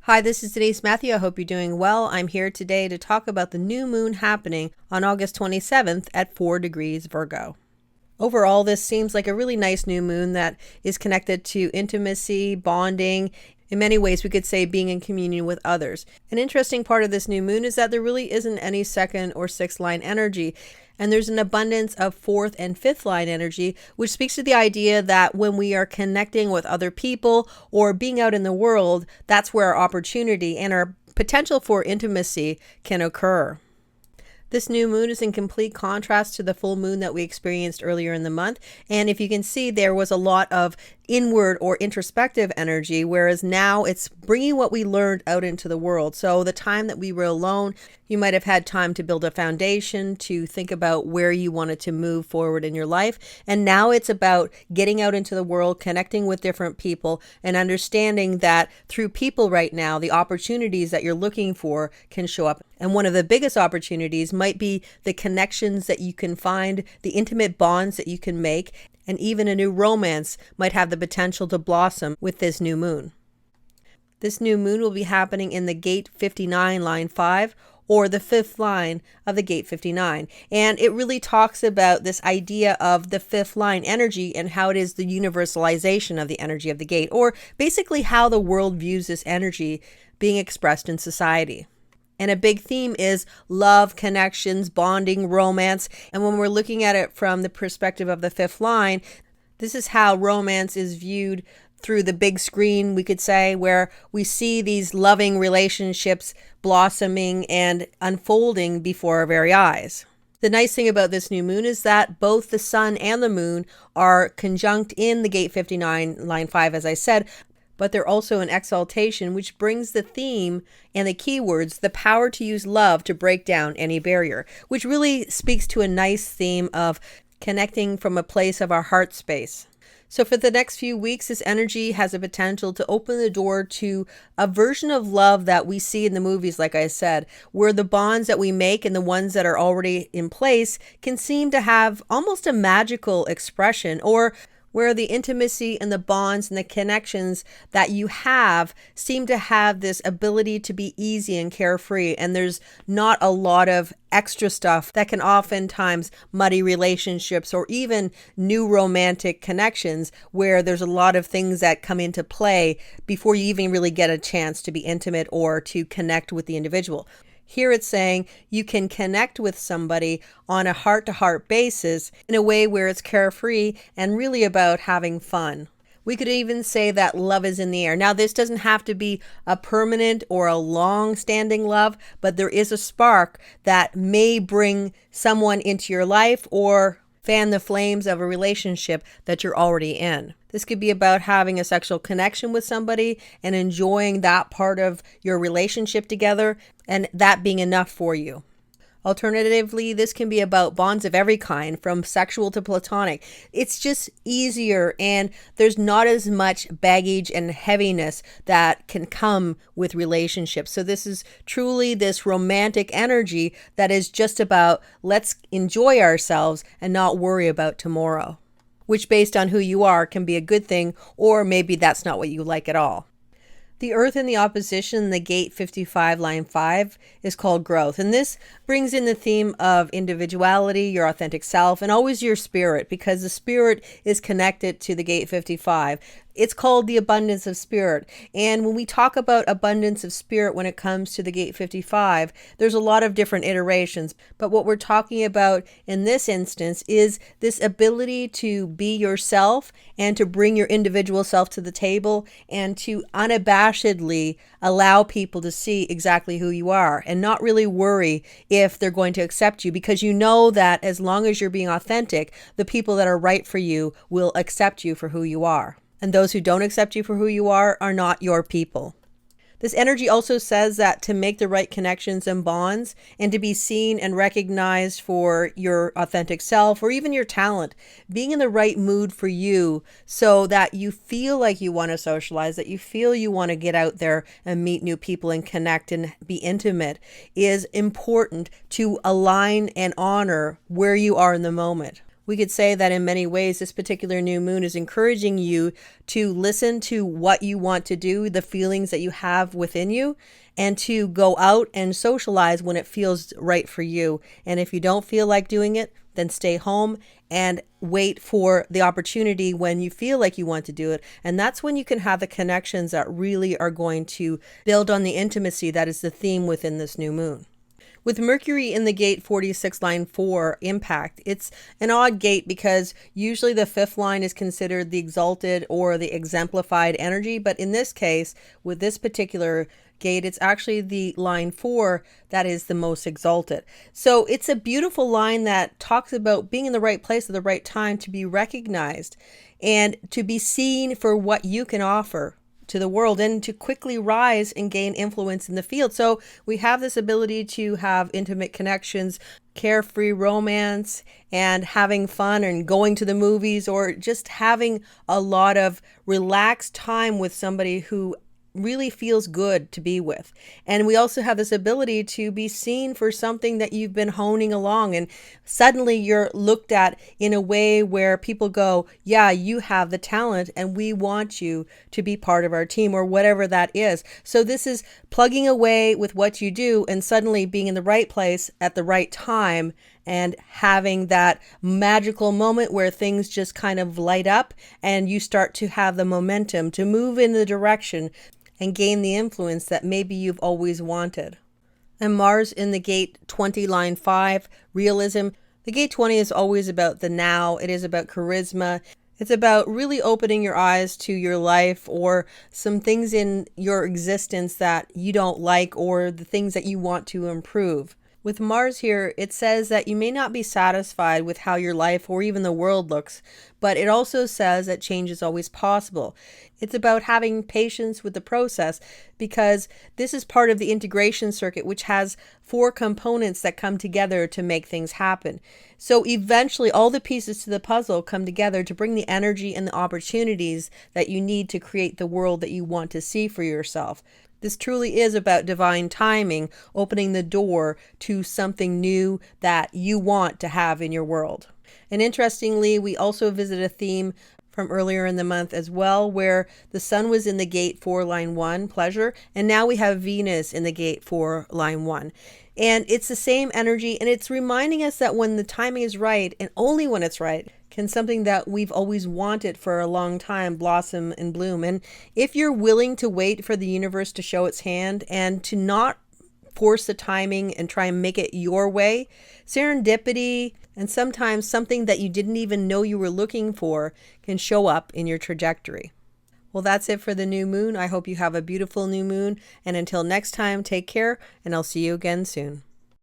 Hi, this is Denise Matthew. I hope you're doing well. I'm here today to talk about the new moon happening on August 27th at 4 degrees Virgo. Overall, this seems like a really nice new moon that is connected to intimacy, bonding. In many ways, we could say being in communion with others. An interesting part of this new moon is that there really isn't any second or sixth line energy. And there's an abundance of fourth and fifth line energy, which speaks to the idea that when we are connecting with other people or being out in the world, that's where our opportunity and our potential for intimacy can occur. This new moon is in complete contrast to the full moon that we experienced earlier in the month. And if you can see, there was a lot of inward or introspective energy, whereas now it's bringing what we learned out into the world. So the time that we were alone, you might have had time to build a foundation, to think about where you wanted to move forward in your life. And now it's about getting out into the world, connecting with different people, and understanding that through people right now, the opportunities that you're looking for can show up. And one of the biggest opportunities might be the connections that you can find, the intimate bonds that you can make, and even a new romance might have the potential to blossom with this new moon. This new moon will be happening in the gate 59, line 5, or the fifth line of the gate 59. And it really talks about this idea of the fifth line energy and how it is the universalization of the energy of the gate, or basically how the world views this energy being expressed in society. And a big theme is love, connections, bonding, romance. And when we're looking at it from the perspective of the fifth line, this is how romance is viewed through the big screen, we could say, where we see these loving relationships blossoming and unfolding before our very eyes. The nice thing about this new moon is that both the sun and the moon are conjunct in the gate 59, line 5, as I said, but they're also an exaltation, which brings the theme and the keywords, the power to use love to break down any barrier, which really speaks to a nice theme of connecting from a place of our heart space. So for the next few weeks, this energy has a potential to open the door to a version of love that we see in the movies, like I said, where the bonds that we make and the ones that are already in place can seem to have almost a magical expression, or where the intimacy and the bonds and the connections that you have seem to have this ability to be easy and carefree. And there's not a lot of extra stuff that can oftentimes muddy relationships or even new romantic connections, where there's a lot of things that come into play before you even really get a chance to be intimate or to connect with the individual. Here it's saying you can connect with somebody on a heart-to-heart basis in a way where it's carefree and really about having fun. We could even say that love is in the air. Now, this doesn't have to be a permanent or a long-standing love, but there is a spark that may bring someone into your life or fan the flames of a relationship that you're already in. This could be about having a sexual connection with somebody and enjoying that part of your relationship together, and that being enough for you. Alternatively, this can be about bonds of every kind, from sexual to platonic. It's just easier, and there's not as much baggage and heaviness that can come with relationships. So this is truly this romantic energy that is just about let's enjoy ourselves and not worry about tomorrow, which based on who you are can be a good thing, or maybe that's not what you like at all. The Earth in the opposition, the gate 55, line 5, is called growth. And this brings in the theme of individuality, your authentic self, and always your spirit, because the spirit is connected to the gate 55. It's called the abundance of spirit. And when we talk about abundance of spirit when it comes to the gate 55, there's a lot of different iterations. But what we're talking about in this instance is this ability to be yourself and to bring your individual self to the table and to unabashedly allow people to see exactly who you are and not really worry if they're going to accept you, because you know that as long as you're being authentic, the people that are right for you will accept you for who you are. And those who don't accept you for who you are not your people. This energy also says that to make the right connections and bonds and to be seen and recognized for your authentic self or even your talent, being in the right mood for you so that you feel like you want to socialize, that you feel you want to get out there and meet new people and connect and be intimate, is important to align and honor where you are in the moment. We could say that in many ways, this particular new moon is encouraging you to listen to what you want to do, the feelings that you have within you, and to go out and socialize when it feels right for you. And if you don't feel like doing it, then stay home and wait for the opportunity when you feel like you want to do it. And that's when you can have the connections that really are going to build on the intimacy that is the theme within this new moon. With Mercury in the gate 46, line 4 impact, it's an odd gate because usually the fifth line is considered the exalted or the exemplified energy. But in this case, with this particular gate, it's actually the line 4 that is the most exalted. So it's a beautiful line that talks about being in the right place at the right time to be recognized and to be seen for what you can offer to the world and to quickly rise and gain influence in the field. So we have this ability to have intimate connections, carefree romance, and having fun and going to the movies, or just having a lot of relaxed time with somebody who really feels good to be with. And we also have this ability to be seen for something that you've been honing along, and suddenly you're looked at in a way where people go, yeah, you have the talent and we want you to be part of our team, or whatever that is. So this is plugging away with what you do and suddenly being in the right place at the right time and having that magical moment where things just kind of light up and you start to have the momentum to move in the direction and gain the influence that maybe you've always wanted. And Mars in the gate 20, line 5, realism. The gate 20 is always about the now. It is about charisma. It's about really opening your eyes to your life or some things in your existence that you don't like, or the things that you want to improve. With Mars here, it says that you may not be satisfied with how your life or even the world looks, but it also says that change is always possible. It's about having patience with the process, because this is part of the integration circuit, which has 4 components that come together to make things happen. So eventually all the pieces to the puzzle come together to bring the energy and the opportunities that you need to create the world that you want to see for yourself. This truly is about divine timing, opening the door to something new that you want to have in your world. And interestingly, we also visit a theme from earlier in the month as well, where the sun was in the gate 4, line 1, pleasure, and now we have Venus in the gate 4, line 1. And it's the same energy, and it's reminding us that when the timing is right, and only when it's right, can something that we've always wanted for a long time blossom and bloom. And if you're willing to wait for the universe to show its hand and to not force the timing and try and make it your way, serendipity and sometimes something that you didn't even know you were looking for can show up in your trajectory. Well, that's it for the new moon. I hope you have a beautiful new moon. And until next time, take care, and I'll see you again soon.